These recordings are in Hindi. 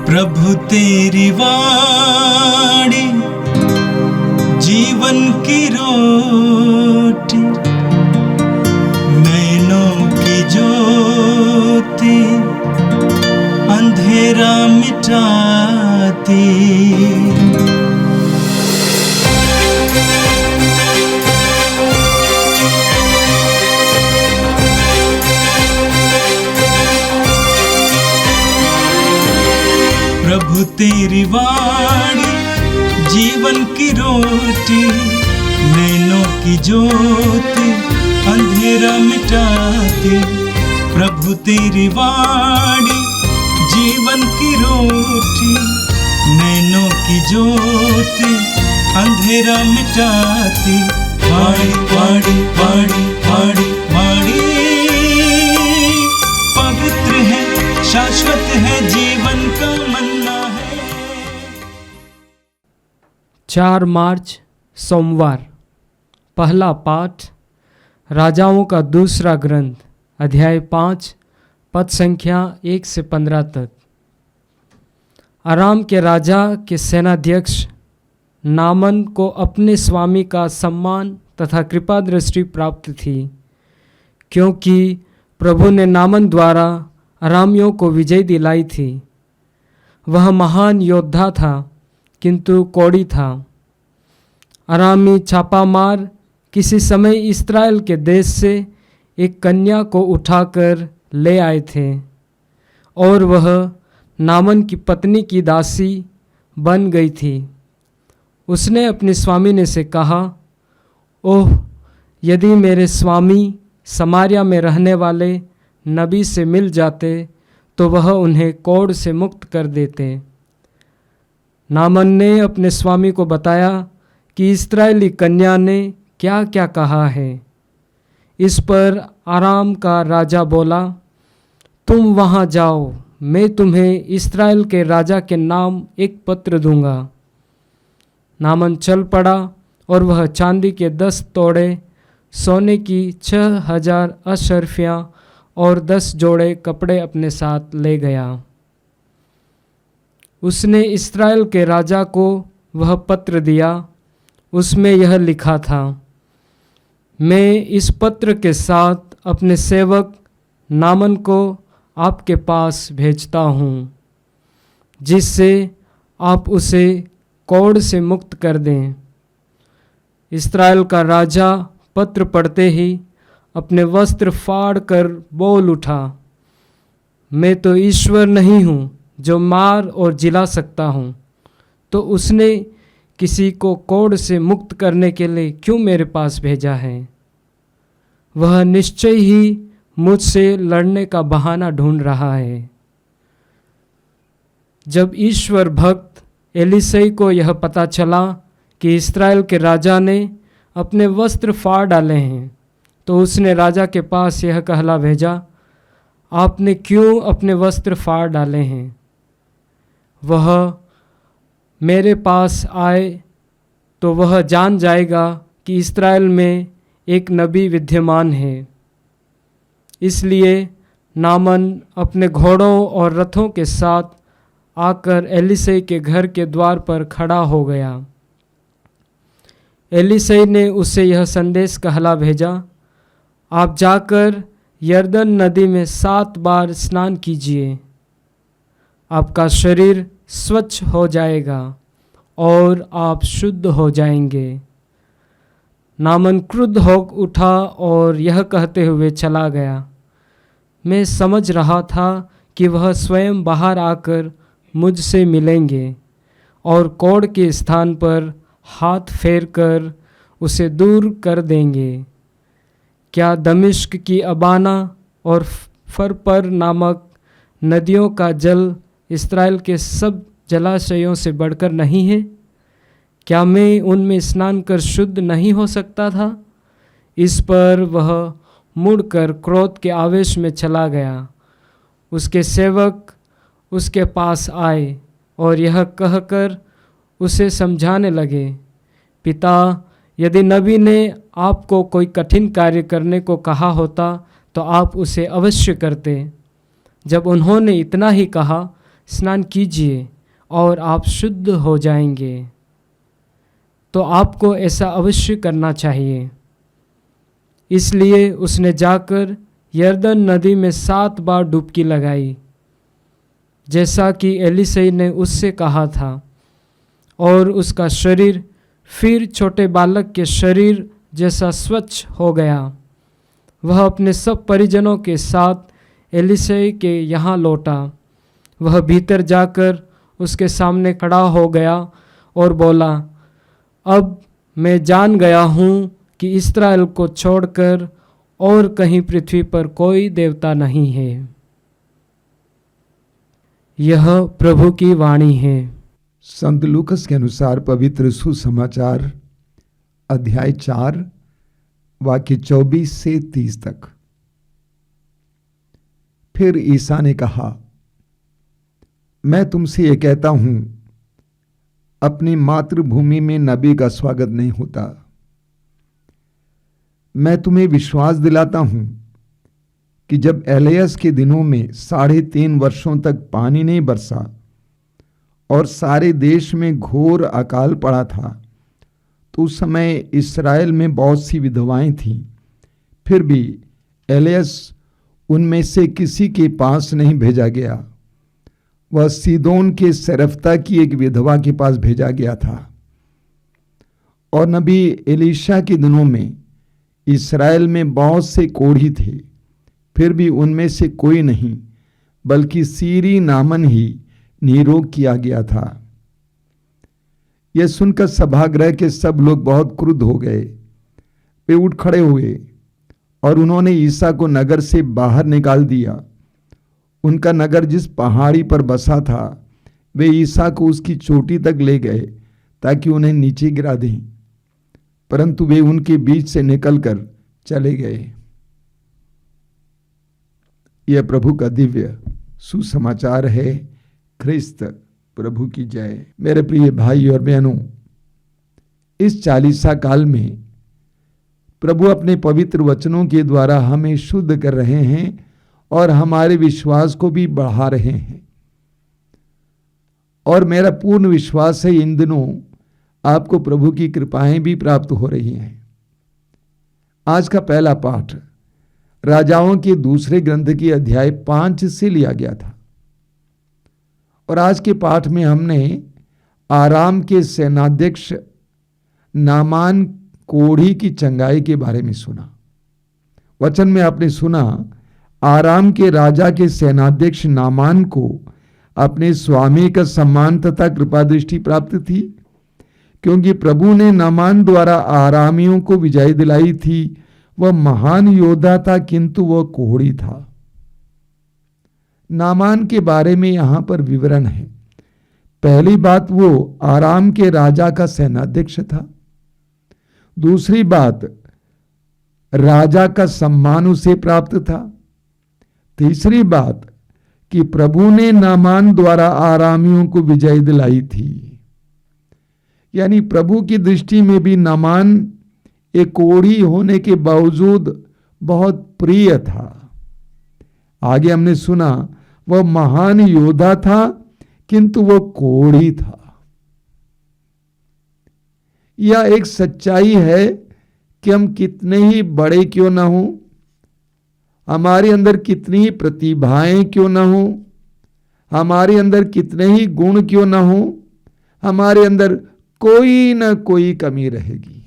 प्रभु तेरी वाणी जीवन की रोटी, नैनों की ज्योति अंधेरा मिटाती। प्रभु तेरी वाणी जीवन की रोटी, नैनों की ज्योति अंधेरा मिटाती। प्रभु तेरी वाणी जीवन की रोटी, नैनों की ज्योति अंधेरा मिटाती। वाणी वाणी वाणी वाणी वाणी पवित्र है, शाश्वत है, जीवन का मन्ना है। 4 मार्च सोमवार। पहला पाठ राजाओं का दूसरा ग्रंथ, अध्याय 5, पद संख्या 1 से 15 तक। अराम के राजा के सेनाध्यक्ष नामन को अपने स्वामी का सम्मान तथा कृपा दृष्टि प्राप्त थी, क्योंकि प्रभु ने नामन द्वारा अरामियों को विजय दिलाई थी। वह महान योद्धा था, किंतु कोढ़ी था। अरामी छापा मार किसी समय इस्राएल के देश से एक कन्या को उठाकर ले आए थे, और वह नामन की पत्नी की दासी बन गई थी। उसने अपने स्वामी से कहा, ओह, यदि मेरे स्वामी समारिया में रहने वाले नबी से मिल जाते तो वह उन्हें कोढ़ से मुक्त कर देते। नामन ने अपने स्वामी को बताया कि इस्राएली कन्या ने क्या क्या कहा है। इस पर अराम का राजा बोला, तुम वहाँ जाओ, मैं तुम्हें इस्राएल के राजा के नाम एक पत्र दूंगा। नामन चल पड़ा और वह चांदी के 10 तोड़े, सोने की 6000 अशर्फियाँ और 10 जोड़े कपड़े अपने साथ ले गया। उसने इस्राएल के राजा को वह पत्र दिया। उसमें यह लिखा था, मैं इस पत्र के साथ अपने सेवक नामन को आपके पास भेजता हूँ, जिससे आप उसे कोढ़ से मुक्त कर दें। इस्राएल का राजा पत्र पढ़ते ही अपने वस्त्र फाड़ कर बोल उठा, मैं तो ईश्वर नहीं हूँ जो मार और जिला सकता हूँ, तो उसने किसी को कोढ़ से मुक्त करने के लिए क्यों मेरे पास भेजा है? वह निश्चय ही मुझसे लड़ने का बहाना ढूंढ रहा है। जब ईश्वर भक्त एलीसई को यह पता चला कि इस्राएल के राजा ने अपने वस्त्र फाड़ डाले हैं, तो उसने राजा के पास यह कहला भेजा, आपने क्यों अपने वस्त्र फाड़ डाले हैं? वह मेरे पास आए तो वह जान जाएगा कि इस्राएल में एक नबी विद्यमान है। इसलिए नामन अपने घोड़ों और रथों के साथ आकर एलीसई के घर के द्वार पर खड़ा हो गया। एलीसई ने उसे यह संदेश कहला भेजा, आप जाकर यरदन नदी में 7 बार स्नान कीजिए, आपका शरीर स्वच्छ हो जाएगा और आप शुद्ध हो जाएंगे। नामन क्रुद्ध हो उठा और यह कहते हुए चला गया। मैं समझ रहा था कि वह स्वयं बाहर आकर मुझसे मिलेंगे और कोढ़ के स्थान पर हाथ फेरकर उसे दूर कर देंगे। क्या दमिश्क की अबाना और फरपर नामक नदियों का जल इस्राएल के सब जलाशयों से बढ़कर नहीं है? क्या मैं उनमें स्नान कर शुद्ध नहीं हो सकता था? इस पर वह मुड़कर क्रोध के आवेश में चला गया। उसके सेवक उसके पास आए और यह कहकर उसे समझाने लगे, पिता, यदि नबी ने आपको कोई कठिन कार्य करने को कहा होता तो आप उसे अवश्य करते। जब उन्होंने इतना ही कहा स्नान कीजिए और आप शुद्ध हो जाएंगे। तो आपको ऐसा अवश्य करना चाहिए। इसलिए उसने जाकर यरदन नदी में 7 बार डुबकी लगाई, जैसा कि एलीसई ने उससे कहा था, और उसका शरीर फिर छोटे बालक के शरीर जैसा स्वच्छ हो गया। वह अपने सब परिजनों के साथ एलीसई के यहाँ लौटा। वह भीतर जाकर उसके सामने खड़ा हो गया और बोला, अब मैं जान गया हूँ कि इस्राएल को छोड़कर और कहीं पृथ्वी पर कोई देवता नहीं है। यह प्रभु की वाणी है। संत लूकस के अनुसार पवित्र सुसमाचार अध्याय 4 वाक्य 24 से 30 तक। फिर ईसा ने कहा, मैं तुमसे ये कहता हूं, अपनी मातृभूमि में नबी का स्वागत नहीं होता। मैं तुम्हें विश्वास दिलाता हूं कि जब एलियस के दिनों में 3.5 वर्षों तक पानी नहीं बरसा और सारे देश में घोर अकाल पड़ा था, तो उस समय इस्राएल में बहुत सी विधवाएं थीं। फिर भी एलियस उनमें से किसी के पास नहीं भेजा गया। वह सीदोन के सरफ्ता की एक विधवा के पास भेजा गया था। और नबी एलीशा के दिनों में इस्राएल में बहुत से कोढ़ी थे, फिर भी उनमें से कोई नहीं, बल्कि सीरी नामन ही निरोग किया गया था। यह सुनकर सभागृह के सब लोग बहुत क्रुद्ध हो गए। वे उठ खड़े हुए और उन्होंने ईसा को नगर से बाहर निकाल दिया। उनका नगर जिस पहाड़ी पर बसा था, वे ईसा को उसकी चोटी तक ले गए ताकि उन्हें नीचे गिरा दें, परंतु वे उनके बीच से निकलकर चले गए। यह प्रभु का दिव्य सुसमाचार है। ख्रिस्त प्रभु की जय। मेरे प्रिय भाई और बहनों, इस 40 काल में प्रभु अपने पवित्र वचनों के द्वारा हमें शुद्ध कर रहे हैं और हमारे विश्वास को भी बढ़ा रहे हैं। और मेरा पूर्ण विश्वास है इन दिनों आपको प्रभु की कृपाएं भी प्राप्त हो रही हैं। आज का पहला पाठ राजाओं के दूसरे ग्रंथ की अध्याय 5 से लिया गया था। और आज के पाठ में हमने आराम के सेनाध्यक्ष नामान कोढ़ी की चंगाई के बारे में सुना। वचन में आपने सुना, आराम के राजा के सेनाध्यक्ष नामान को अपने स्वामी का सम्मान तथा कृपा दृष्टि प्राप्त थी, क्योंकि प्रभु ने नामान द्वारा आरामियों को विजय दिलाई थी। वह महान योद्धा था, किंतु वह कोढ़ी था। नामान के बारे में यहां पर विवरण है। पहली बात, वो आराम के राजा का सेनाध्यक्ष था। दूसरी बात, राजा का सम्मान उसे प्राप्त था। तीसरी बात कि प्रभु ने नामान द्वारा आरामियों को विजय दिलाई थी। यानी प्रभु की दृष्टि में भी नामान एक कोढ़ी होने के बावजूद बहुत प्रिय था। आगे हमने सुना, वह महान योद्धा था, किंतु वह कोढ़ी था। यह एक सच्चाई है कि हम कितने ही बड़े क्यों ना हो, हमारे अंदर कितनी ही प्रतिभाएं क्यों ना हो, हमारे अंदर कितने ही गुण क्यों ना हो, हमारे अंदर कोई ना कोई कमी रहेगी।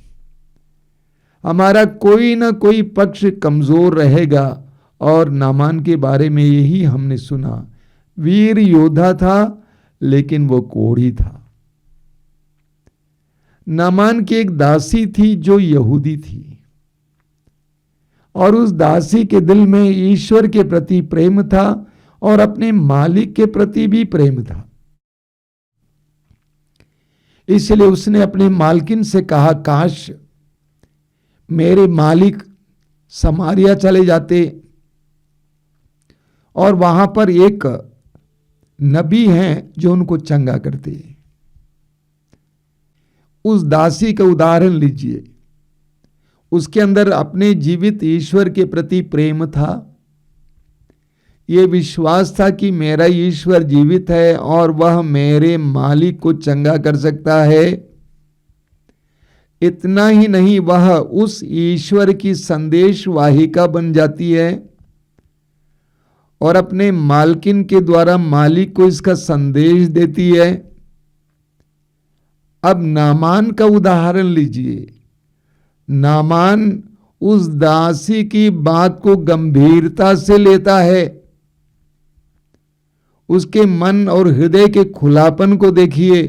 हमारा कोई ना कोई पक्ष कमजोर रहेगा। और नामान के बारे में यही हमने सुना, वीर योद्धा था, लेकिन वो कोढ़ी था। नामान की एक दासी थी जो यहूदी थी, और उस दासी के दिल में ईश्वर के प्रति प्रेम था और अपने मालिक के प्रति भी प्रेम था। इसलिए उसने अपने मालकिन से कहा, काश मेरे मालिक समारिया चले जाते और वहां पर एक नबी हैं जो उनको चंगा करते। उस दासी का उदाहरण लीजिए। उसके अंदर अपने जीवित ईश्वर के प्रति प्रेम था। ये विश्वास था कि मेरा ईश्वर जीवित है और वह मेरे मालिक को चंगा कर सकता है। इतना ही नहीं, वह उस ईश्वर की संदेश वाहिका बन जाती है और अपने मालकिन के द्वारा मालिक को इसका संदेश देती है। अब नामान का उदाहरण लीजिए। नामान उस दासी की बात को गंभीरता से लेता है। उसके मन और हृदय के खुलापन को देखिए।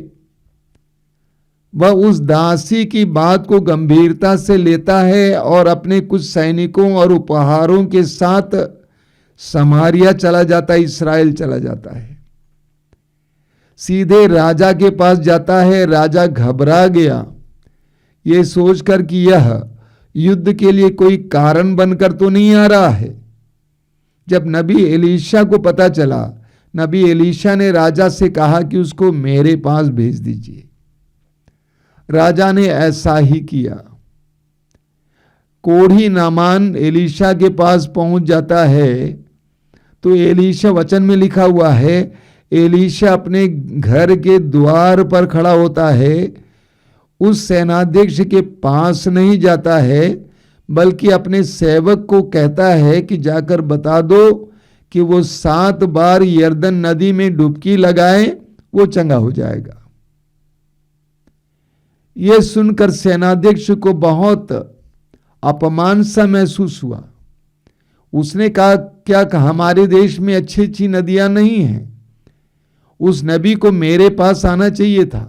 वह उस दासी की बात को गंभीरता से लेता है और अपने कुछ सैनिकों और उपहारों के साथ समारिया चला जाता है, इस्राएल चला जाता है। सीधे राजा के पास जाता है। राजा घबरा गया, ये सोचकर कि यह युद्ध के लिए कोई कारण बनकर तो नहीं आ रहा है। जब नबी एलीशा को पता चला, नबी एलीशा ने राजा से कहा कि उसको मेरे पास भेज दीजिए। राजा ने ऐसा ही किया। कोढ़ी नामान एलीशा के पास पहुंच जाता है तो एलीशा, वचन में लिखा हुआ है, एलीशा अपने घर के द्वार पर खड़ा होता है। उस सेनाध्यक्ष के पास नहीं जाता है, बल्कि अपने सेवक को कहता है कि जाकर बता दो कि वो 7 बार यर्दन नदी में डुबकी लगाए, वो चंगा हो जाएगा। यह सुनकर सेनाध्यक्ष को बहुत अपमान सा महसूस हुआ। उसने कहा, क्या हमारे देश में अच्छी अच्छी नदियां नहीं हैं? उस नबी को मेरे पास आना चाहिए था।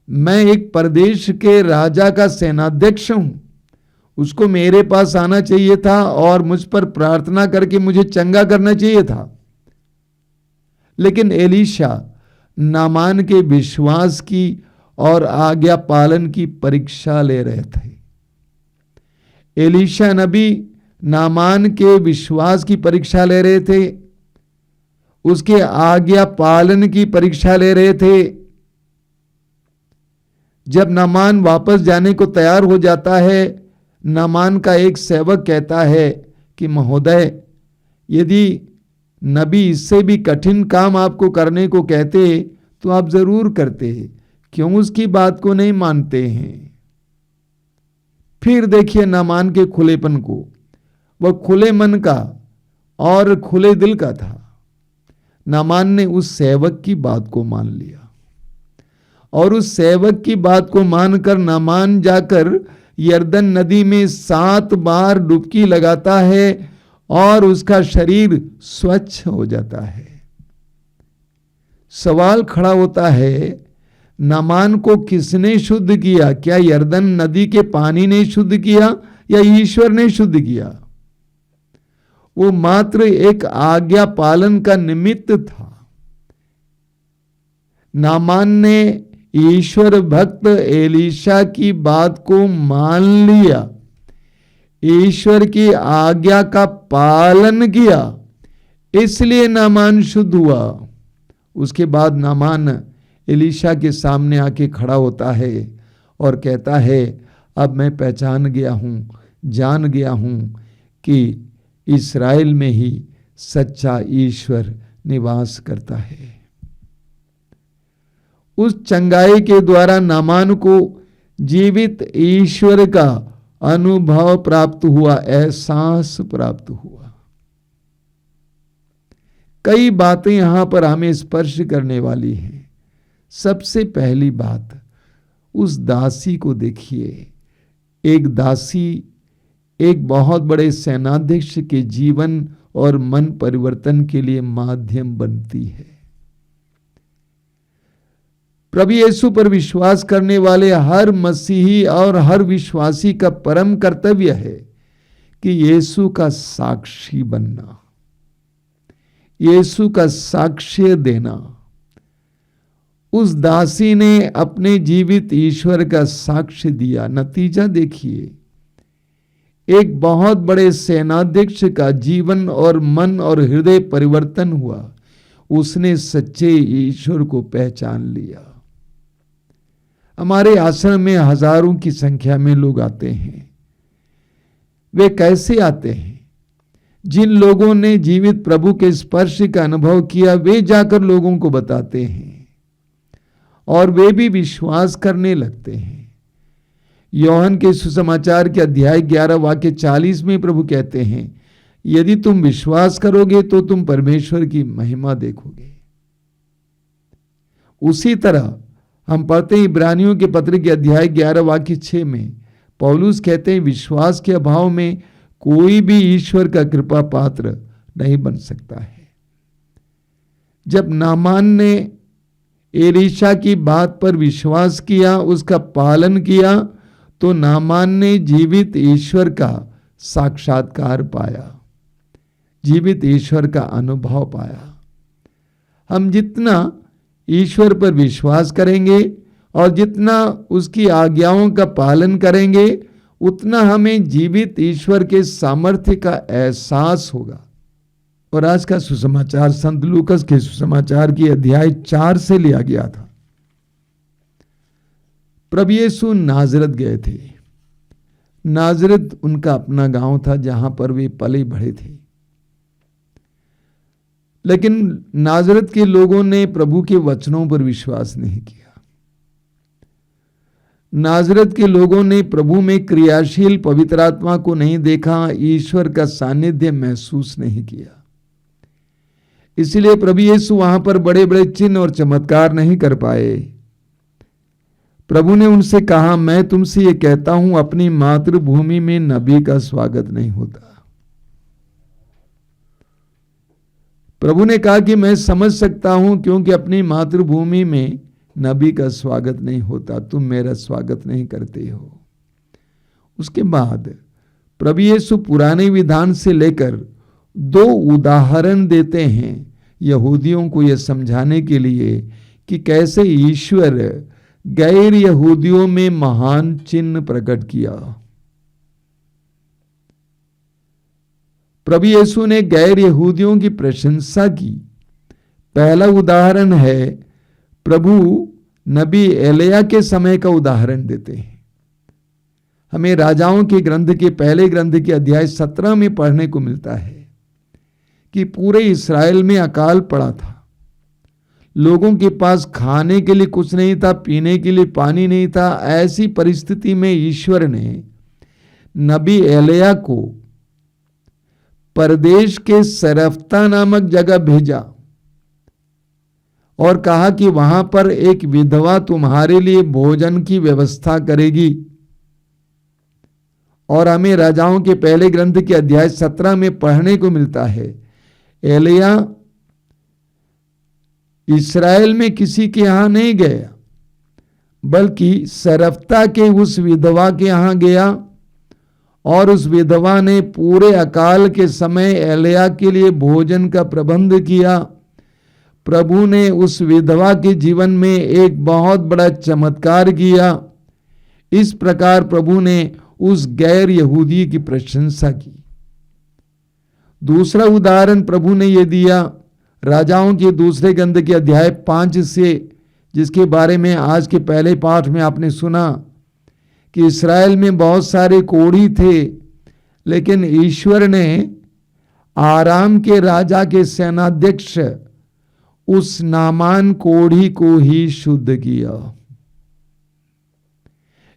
मैं एक प्रदेश के राजा का सेनाध्यक्ष हूं, उसको मेरे पास आना चाहिए था और मुझ पर प्रार्थना करके मुझे चंगा करना चाहिए था। लेकिन एलीशा नामान के विश्वास की और आज्ञा पालन की परीक्षा ले रहे थे। एलीशा नबी नामान के विश्वास की परीक्षा ले रहे थे, उसके आज्ञा पालन की परीक्षा ले रहे थे। जब नामान वापस जाने को तैयार हो जाता है, नामान का एक सेवक कहता है कि महोदय, यदि नबी इससे भी कठिन काम आपको करने को कहते तो आप जरूर करते, क्यों उसकी बात को नहीं मानते हैं? फिर देखिए नामान के खुलेपन को। वह खुले मन का और खुले दिल का था। नामान ने उस सेवक की बात को मान लिया और उस सेवक की बात को मानकर नामान जाकर यर्दन नदी में 7 बार डुबकी लगाता है और उसका शरीर स्वच्छ हो जाता है। सवाल खड़ा होता है, नामान को किसने शुद्ध किया? क्या यर्दन नदी के पानी ने शुद्ध किया या ईश्वर ने शुद्ध किया? वो मात्र एक आज्ञा पालन का निमित्त था। नामान ने ईश्वर भक्त एलीशा की बात को मान लिया, ईश्वर की आज्ञा का पालन किया, इसलिए नामान शुद्ध हुआ। उसके बाद नामान एलीशा के सामने आके खड़ा होता है और कहता है, अब मैं पहचान गया हूं, जान गया हूं कि इस्राएल में ही सच्चा ईश्वर निवास करता है। उस चंगाई के द्वारा नामान को जीवित ईश्वर का अनुभव प्राप्त हुआ, एहसास प्राप्त हुआ। कई बातें यहां पर हमें स्पर्श करने वाली हैं। सबसे पहली बात, उस दासी को देखिए। एक दासी एक बहुत बड़े सेनाध्यक्ष के जीवन और मन परिवर्तन के लिए माध्यम बनती है। प्रभु यीशु पर विश्वास करने वाले हर मसीही और हर विश्वासी का परम कर्तव्य है कि यीशु का साक्षी बनना, यीशु का साक्ष्य देना। उस दासी ने अपने जीवित ईश्वर का साक्ष्य दिया। नतीजा देखिए, एक बहुत बड़े सेनाध्यक्ष का जीवन और मन और हृदय परिवर्तन हुआ। उसने सच्चे ईश्वर को पहचान लिया। हमारे आश्रम में हजारों की संख्या में लोग आते हैं। वे कैसे आते हैं? जिन लोगों ने जीवित प्रभु के स्पर्श का अनुभव किया वे जाकर लोगों को बताते हैं और वे भी विश्वास करने लगते हैं। यूहन्ना के सुसमाचार के अध्याय 11 वाक्य 40 में प्रभु कहते हैं, यदि तुम विश्वास करोगे तो तुम परमेश्वर की महिमा देखोगे। उसी तरह हम पढ़ते हैं इब्रानियों के पत्र के अध्याय 11 वाक्य 6 में पौलुस कहते हैं, विश्वास के अभाव में कोई भी ईश्वर का कृपा पात्र नहीं बन सकता है। जब नामान ने एलीशा की बात पर विश्वास किया, उसका पालन किया, तो नामान ने जीवित ईश्वर का साक्षात्कार पाया, जीवित ईश्वर का अनुभव पाया। हम जितना ईश्वर पर विश्वास करेंगे और जितना उसकी आज्ञाओं का पालन करेंगे उतना हमें जीवित ईश्वर के सामर्थ्य का एहसास होगा। और आज का सुसमाचार संत लूकस के सुसमाचार की अध्याय 4 से लिया गया था। प्रभु यीशु नाजरत गए थे। नाजरत उनका अपना गांव था जहां पर वे पले बढ़े थे। लेकिन नाजरत के लोगों ने प्रभु के वचनों पर विश्वास नहीं किया। नाजरत के लोगों ने प्रभु में क्रियाशील पवित्र आत्मा को नहीं देखा, ईश्वर का सानिध्य महसूस नहीं किया। इसलिए प्रभु यीशु वहां पर बड़े बड़े चिन्ह और चमत्कार नहीं कर पाए। प्रभु ने उनसे कहा, मैं तुमसे ये कहता हूं, अपनी मातृभूमि में नबी का स्वागत नहीं होता। प्रभु ने कहा कि मैं समझ सकता हूं, क्योंकि अपनी मातृभूमि में नबी का स्वागत नहीं होता, तुम मेरा स्वागत नहीं करते हो। उसके बाद प्रभु यीशु पुराने विधान से लेकर 2 उदाहरण देते हैं यहूदियों को यह समझाने के लिए कि कैसे ईश्वर गैर यहूदियों में महान चिन्ह प्रकट किया। प्रभु यीशु ने गैर यहूदियों की प्रशंसा की। पहला उदाहरण है, प्रभु नबी एलिया के समय का उदाहरण देते हैं। हमें राजाओं के ग्रंथ के पहले ग्रंथ के अध्याय 17 में पढ़ने को मिलता है कि पूरे इस्राएल में अकाल पड़ा था। लोगों के पास खाने के लिए कुछ नहीं था, पीने के लिए पानी नहीं था। ऐसी परिस्थिति में ईश्वर ने नबी एलिया को परदेश के सरफ्ता नामक जगह भेजा और कहा कि वहां पर एक विधवा तुम्हारे लिए भोजन की व्यवस्था करेगी। और हमें राजाओं के पहले ग्रंथ के अध्याय 17 में पढ़ने को मिलता है, एलिया इस्राएल में किसी के यहां नहीं गया, बल्कि सरफ्ता के उस विधवा के यहां गया और उस विधवा ने पूरे अकाल के समय एलिया के लिए भोजन का प्रबंध किया। प्रभु ने उस विधवा के जीवन में एक बहुत बड़ा चमत्कार किया। इस प्रकार प्रभु ने उस गैर यहूदी की प्रशंसा की। दूसरा उदाहरण प्रभु ने यह दिया राजाओं के दूसरे ग्रंथ के अध्याय 5 से, जिसके बारे में आज के पहले पाठ में आपने सुना कि इस्राएल में बहुत सारे कोढ़ी थे, लेकिन ईश्वर ने आराम के राजा के सेनाध्यक्ष उस नामान कोढ़ी को ही शुद्ध किया।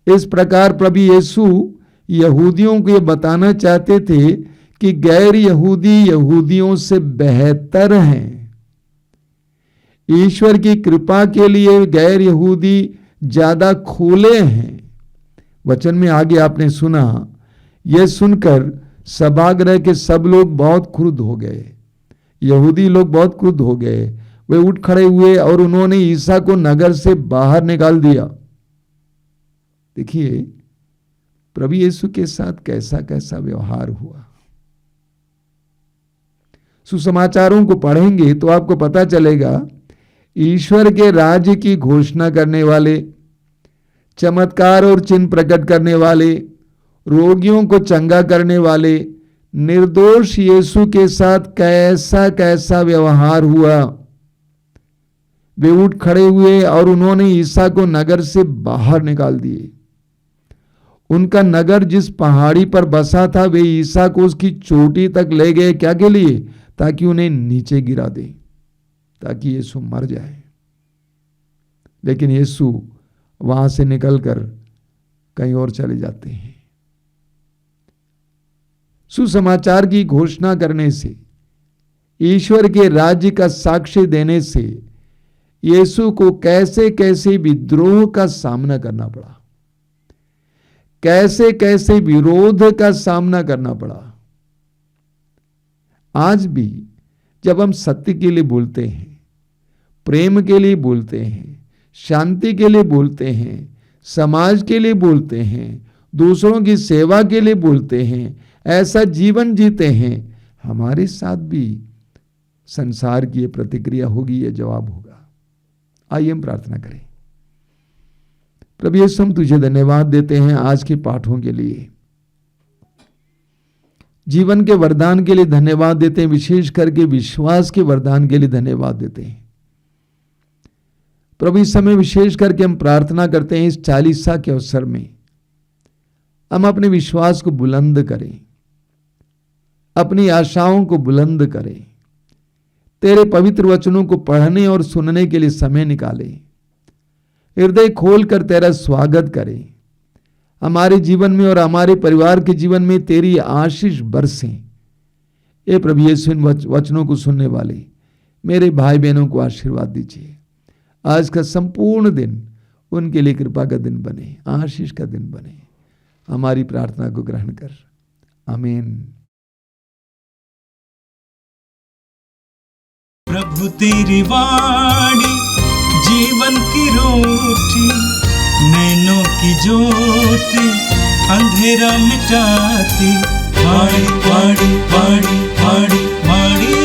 इस प्रकार प्रभु यीशु यहूदियों को ये बताना चाहते थे कि गैर यहूदी यहूदियों से बेहतर हैं। ईश्वर की कृपा के लिए गैर यहूदी ज्यादा खुले हैं। वचन में आगे आपने सुना, यह सुनकर सभागृह के सब लोग बहुत क्रुद्ध हो गए। यहूदी लोग बहुत क्रुद्ध हो गए। वे उठ खड़े हुए और उन्होंने ईसा को नगर से बाहर निकाल दिया। देखिए प्रभु यीशु के साथ कैसा कैसा व्यवहार हुआ। सुसमाचारों को पढ़ेंगे तो आपको पता चलेगा, ईश्वर के राज्य की घोषणा करने वाले, चमत्कार और चिन्ह प्रकट करने वाले, रोगियों को चंगा करने वाले निर्दोष यीशु के साथ कैसा कैसा व्यवहार हुआ। वे उठ खड़े हुए और उन्होंने ईसा को नगर से बाहर निकाल दिए। उनका नगर जिस पहाड़ी पर बसा था वे ईसा को उसकी चोटी तक ले गए, क्या के लिए? ताकि उन्हें नीचे गिरा दे, ताकि यीशु मर जाए। लेकिन यीशु वहां से निकलकर कहीं और चले जाते हैं। सुसमाचार की घोषणा करने से, ईश्वर के राज्य का साक्ष्य देने से यीशु को कैसे कैसे विद्रोह का सामना करना पड़ा, कैसे कैसे विरोध का सामना करना पड़ा। आज भी जब हम सत्य के लिए बोलते हैं, प्रेम के लिए बोलते हैं, शांति के लिए बोलते हैं, समाज के लिए बोलते हैं, दूसरों की सेवा के लिए बोलते हैं, ऐसा जीवन जीते हैं, हमारे साथ भी संसार की ये प्रतिक्रिया होगी, ये जवाब होगा। आइए हम प्रार्थना करें। प्रभु यीशु, हम तुझे धन्यवाद देते हैं आज के पाठों के लिए, जीवन के वरदान के लिए धन्यवाद देते हैं, विशेष करके विश्वास के वरदान के लिए धन्यवाद देते हैं। प्रभु इस समय विशेष करके हम प्रार्थना करते हैं, इस चालीसा के अवसर में हम अपने विश्वास को बुलंद करें, अपनी आशाओं को बुलंद करें, तेरे पवित्र वचनों को पढ़ने और सुनने के लिए समय निकालें, हृदय खोलकर तेरा स्वागत करें। हमारे जीवन में और हमारे परिवार के जीवन में तेरी आशीष बरसें। ये प्रभु यीशु, इन वचनों को सुनने वाले मेरे भाई बहनों को आशीर्वाद दीजिए। आज का संपूर्ण दिन उनके लिए कृपा का दिन बने, आशीष का दिन बने। हमारी प्रार्थना को ग्रहण कर, आमीन। प्रभु तेरी वाणी जीवन की रोटी, नैनों की ज्योति अंधेरा मिटाती। वाणी वाणी वाणी वाणी वाणी